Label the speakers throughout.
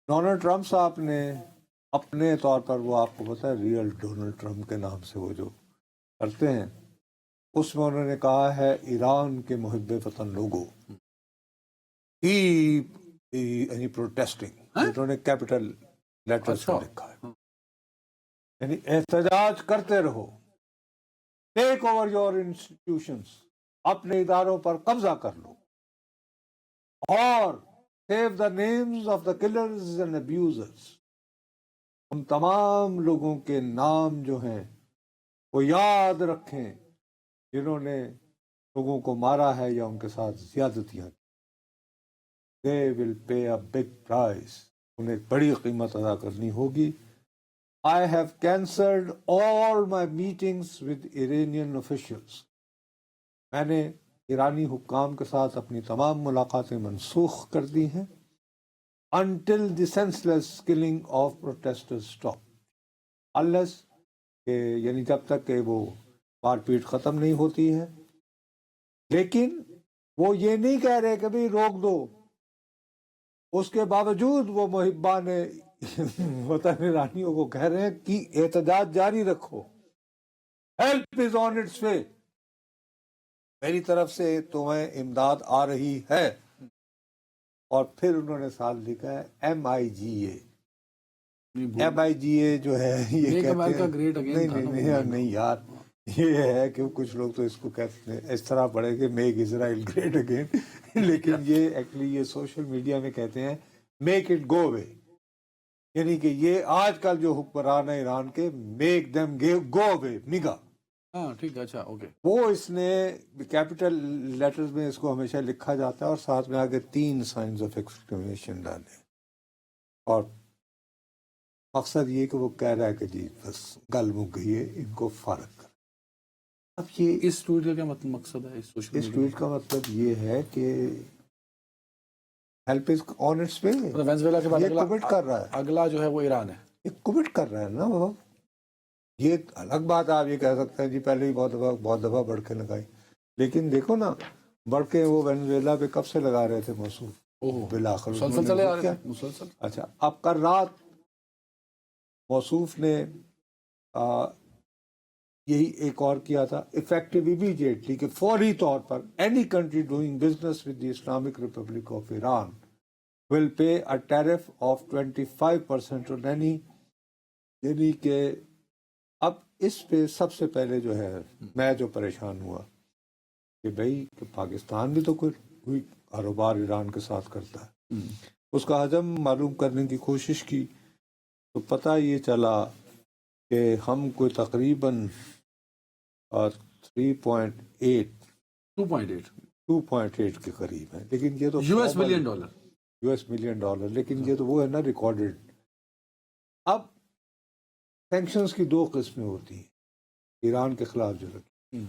Speaker 1: Donald Trump صاحب نے اپنے طور پر، وہ آپ کو پتا ہے ریئل ڈونلڈ ٹرمپ کے نام سے وہ جو کرتے ہیں، اس میں انہوں نے کہا ہے ایران کے محب وطن لوگوں یعنی پروٹیسٹنگ، انہوں نے کیپٹل لیٹرز میں لکھا ہے، یعنی احتجاج کرتے رہو، ٹیک اوور یور انسٹیٹیوشنز، اپنے اداروں پر قبضہ کر لو، اور save the names of the killers and abusers, ان تمام لوگوں کے نام جو ہیں وہ یاد رکھیں جنہوں نے لوگوں کو مارا ہے یا ان کے ساتھ زیادتیاں کی. They will pay a big price. انہیں ایک بڑی قیمت ادا کرنی ہوگی. I have cancelled all my meetings with Iranian officials. میں نے ایرانی حکام کے ساتھ اپنی تمام ملاقاتیں منسوخ کر دی ہیں. Until the senseless killing of protesters stop. Unless یعنی جب تک کہ وہ مار پیٹ ختم نہیں ہوتی ہے. لیکن وہ یہ نہیں کہہ رہے کہ بھی روک دو. اس کے باوجود وہ محبان وطن ایرانیوں کو کہہ رہے ہیں کہ احتجاج جاری رکھو. Help is on its way. میری طرف سے تمہیں امداد آ رہی ہے. اور پھر انہوں نے ساتھ لکھا ہے MIGA. MIGA جو ہے یہ کہتے ہیں نہیں یار، یہ ہے کہ کچھ لوگ تو اس کو کہتے ہیں اس طرح پڑھے کہ میک اسرائیل گریٹ اگین، لیکن یہ ایکچولی یہ سوشل میڈیا میں کہتے ہیں میک اٹ گو اوے، یعنی کہ یہ آج کل جو حکمران ہے ایران کے، میک دیم گو اوے نگا.
Speaker 2: ہاں ٹھیک ہے، اچھا اوکے.
Speaker 1: وہ اس نے کیپٹل لیٹرز میں اس کو ہمیشہ لکھا جاتا ہے اور ساتھ میں آگے 3 سائنز آف ایکسکلیمیشن ڈالے. اور مقصد یہ کہ وہ کہہ رہا ہے کہ جی بس گل مک گئی ہے، ان کو فارغ کر. اب یہ
Speaker 2: اس ٹویٹ کا کیا مقصد ہے؟
Speaker 1: اس ٹویٹ کا مطلب یہ ہے کہ help is on its way.
Speaker 2: Venezuela کے بعد
Speaker 1: یہ کمٹ کر رہا ہے،
Speaker 2: اگلا جو ہے وہ ایران ہے.
Speaker 1: یہ کمٹ کر رہا ہے نا بابا. یہ الگ بات ہے، آپ یہ کہہ سکتے ہیں جی پہلے ہی بہت دفعہ بڑھ کے لگائی، لیکن دیکھو نا بڑھ کے وہ وینزویلا پہ کب سے لگا رہے تھے موصوف، بالآخر
Speaker 2: مسلسل.
Speaker 1: اچھا اب کل رات موصوف نے یہی ایک اور کیا تھا افیکٹو امیڈیٹلی کہ فوری طور پر any country doing business with the Islamic Republic of Iran will pay a tariff of 25% on any. یعنی کہ اب اس پہ سب سے پہلے جو ہے میں جو پریشان ہوا کہ بھائی کہ پاکستان بھی تو کوئی کاروبار ایران کے ساتھ کرتا ہے. اس کا حجم معلوم کرنے کی کوشش کی تو پتہ یہ چلا کہ ہم کوئی تقریباً 2.8 کے قریب ہیں. لیکن یہ تو
Speaker 2: US ملین ڈالر،
Speaker 1: لیکن یہ تو وہ ہے نا ریکارڈڈ. اب سینکشنز کی 2 قسمیں ہوتی ہیں ایران کے خلاف جو لگی.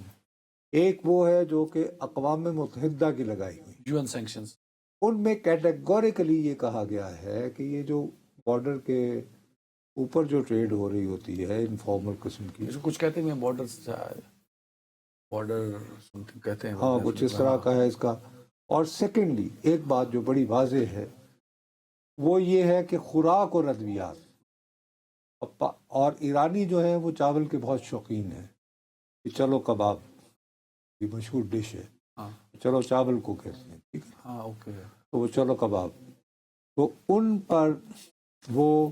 Speaker 1: ایک وہ ہے جو کہ اقوام متحدہ کی لگائی ہوئی
Speaker 2: UN سینکشنز.
Speaker 1: ان میں کیٹیگوریکلی یہ کہا گیا ہے کہ یہ جو بارڈر کے اوپر جو ٹریڈ ہو رہی ہوتی ہے انفارمل قسم کی،
Speaker 2: کچھ کہتے ہیں بارڈر کہتے ہیں،
Speaker 1: ہاں کچھ اس طرح کا ہے اس کا. اور سیکنڈلی ایک بات جو بڑی واضح ہے وہ یہ ہے کہ خوراک اور ادویات، اور ایرانی جو ہیں وہ چاول کے بہت شوقین ہیں کہ چلو کباب یہ مشہور ڈش ہے، چلو چاول کو کہتے ہیں، ٹھیک ہے،
Speaker 2: ہاں اوکے،
Speaker 1: تو وہ چلو کباب، تو ان پر وہ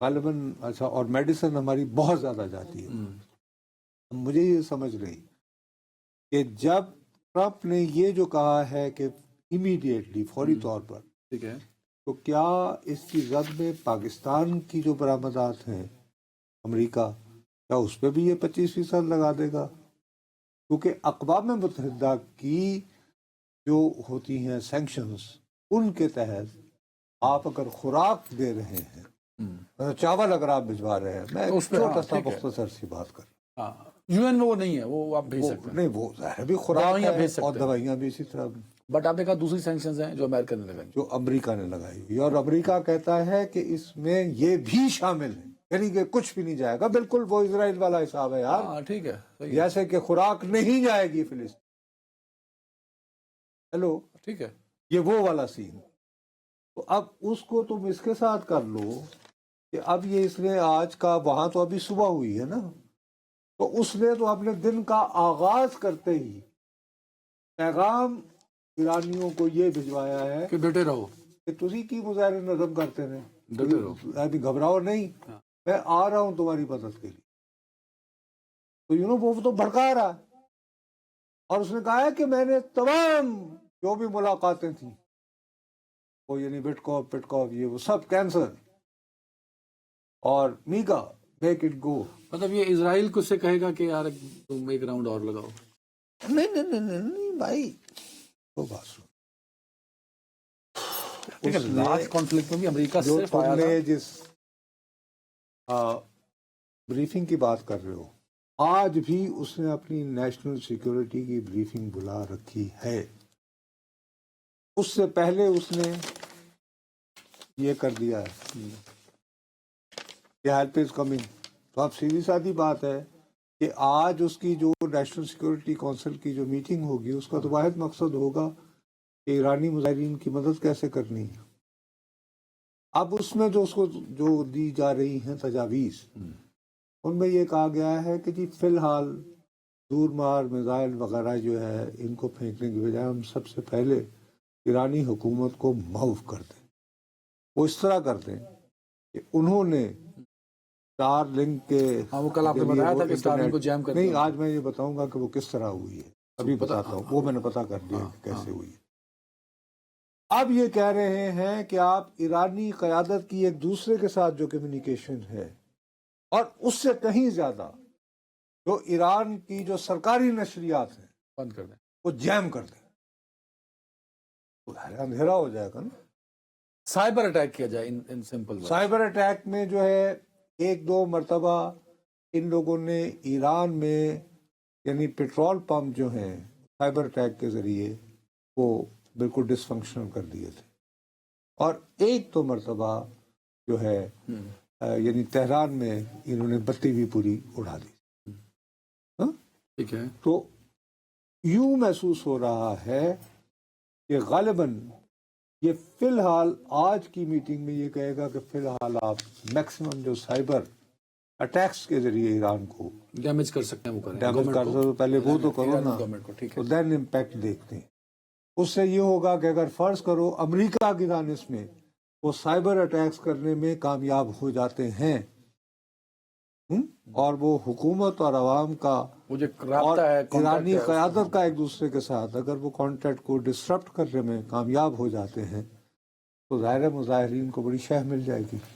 Speaker 1: غالباً اچھا. اور میڈیسن ہماری بہت زیادہ جاتی ہے. مجھے یہ سمجھ رہی کہ جب ٹرمپ نے یہ جو کہا ہے کہ امیڈیٹلی فوری طور پر،
Speaker 2: ٹھیک ہے،
Speaker 1: تو کیا اس کی زد میں پاکستان کی جو برآمدات ہیں امریکہ، کیا اس پہ بھی یہ 25% لگا دے گا؟ کیونکہ اقوام متحدہ کی جو ہوتی ہیں سینکشنز، ان کے تحت آپ اگر خوراک دے رہے ہیں، چاول اگر آپ بھجوا رہے ہیں، میں چھوٹا سا مختصر سی بات کر رہا ہوں،
Speaker 2: UN میں وہ نہیں ہے، وہ آپ بھیج سکتے ہیں.
Speaker 1: نہیں وہ ظاہر بھی خوراک ہے اور دوائیاں بھی اسی طرح.
Speaker 2: بٹ آپ نے کہا دوسری سینکشنز ہیں جو امریکہ نے لگائی،
Speaker 1: جو امریکہ نے لگائی ہوئی، اور امریکہ کہتا ہے کہ اس میں یہ بھی شامل ہے، یعنی کہ کچھ بھی نہیں جائے گا. بالکل وہ اسرائیل والا حساب ہے یار.
Speaker 2: ہاں ٹھیک ہے،
Speaker 1: جیسے کہ خوراک نہیں جائے گی فلسطین. ہیلو،
Speaker 2: ٹھیک ہے،
Speaker 1: یہ وہ والا سین. تو اب اس کو تم اس کے ساتھ کر لو کہ اب یہ اس نے آج کا، وہاں تو ابھی صبح ہوئی ہے نا، تو اس نے تو اپنے دن کا آغاز کرتے ہی پیغام ایرانیوں کو یہ بھجوایا ہے
Speaker 2: کہ ڈٹے رہو،
Speaker 1: کہ تسی کی مظاہرے نظم کرتے ہیں،
Speaker 2: ڈٹے رہو.
Speaker 1: ابھی گھبراؤ نہیں، میں آ رہا ہوں تمہاری مدد کے لیے. تو وہ تو بھڑکا رہا، اور اس نے کہا ہے کہ میں نے تمام جو بھی ملاقاتیں تھیں وہ یعنی بٹکوف پٹکوف یہ وہ سب کینسل، اور میگا میک اٹ گو.
Speaker 2: مطلب یہ اسرائیل کو سے کہے گا کہ یار تم ایک راؤنڈ اور لگاؤ.
Speaker 1: نہیں بھائی، وہ بات سن،
Speaker 2: لاسٹ کانفلکٹ میں بھی امریکہ
Speaker 1: جو
Speaker 2: سے
Speaker 1: تم نے جس بریفنگ کی بات کر رہے ہو، آج بھی اس نے اپنی نیشنل سیکورٹی کی بریفنگ بلا رکھی ہے. اس سے پہلے اس نے یہ کر دیا ہے کہ ہیلپ از کمنگ. تو اب سیدھی سادی بات ہے کہ آج اس کی جو نیشنل سیکورٹی کونسل کی جو میٹنگ ہوگی، اس کا تو واحد مقصد ہوگا کہ ایرانی مظاہرین کی مدد کیسے کرنی ہے. اب اس میں جو اس کو جو دی جا رہی ہیں تجاویز، ان میں یہ کہا گیا ہے کہ جی فی الحال دور مار میزائل وغیرہ جو ہے ان کو پھینکنے کی بجائے ہم سب سے پہلے ایرانی حکومت کو معاف کر دیں. وہ اس طرح کر دیں کہ انہوں نے اسٹار لنک کے
Speaker 2: وہ کل آپ نے بتایا تھا کہ اسٹار لنک کو جیم کر
Speaker 1: نہیں، آج میں یہ بتاؤں گا کہ وہ کس طرح ہوئی ہے، ابھی بتاتا ہوں، وہ میں نے پتا کر دیا کہ کیسے ہوئی ہے. اب یہ کہہ رہے ہیں کہ آپ ایرانی قیادت کی ایک دوسرے کے ساتھ جو کمیونیکیشن ہے، اور اس سے کہیں زیادہ جو ایران کی جو سرکاری نشریات ہیں
Speaker 2: بند کر دیں،
Speaker 1: وہ جیم کر دیں، تو اندھیرا ہو جائے گا نا.
Speaker 2: سائبر اٹیک کیا جائے ان سمپل.
Speaker 1: سائبر اٹیک میں جو ہے ایک دو مرتبہ ان لوگوں نے ایران میں یعنی پیٹرول پمپ جو ہیں سائبر اٹیک کے ذریعے وہ بالکل ڈس فنکشنل کر دیے تھے، اور ایک تو مرتبہ جو ہے یعنی تہران میں انہوں نے بتی بھی پوری اڑا دی.
Speaker 2: ٹھیک ہے،
Speaker 1: تو یوں محسوس ہو رہا ہے کہ غالباً یہ فی الحال آج کی میٹنگ میں یہ کہے گا کہ فی الحال آپ میکسیمم جو سائبر اٹیکس کے ذریعے ایران کو
Speaker 2: ڈیمیج کر سکتے ہیں وہ کریں،
Speaker 1: ڈیمیج کر دو، پہلے وہ تو کرو نا،
Speaker 2: گورنمنٹ کو. ٹھیک ہے،
Speaker 1: تو دین امپیکٹ دیکھتے ہیں. اس سے یہ ہوگا کہ اگر فرض کرو امریکہ کی دانش میں وہ سائبر اٹیکس کرنے میں کامیاب ہو جاتے ہیں، اور وہ حکومت اور عوام کا
Speaker 2: وہ جو
Speaker 1: اور
Speaker 2: رابطہ ہے
Speaker 1: ایرانی قیادت کا ایک دوسرے کے ساتھ اگر وہ کانٹیکٹ کو ڈسرپٹ کرنے میں کامیاب ہو جاتے ہیں، تو ظاہر مظاہرین کو بڑی شہ مل جائے گی.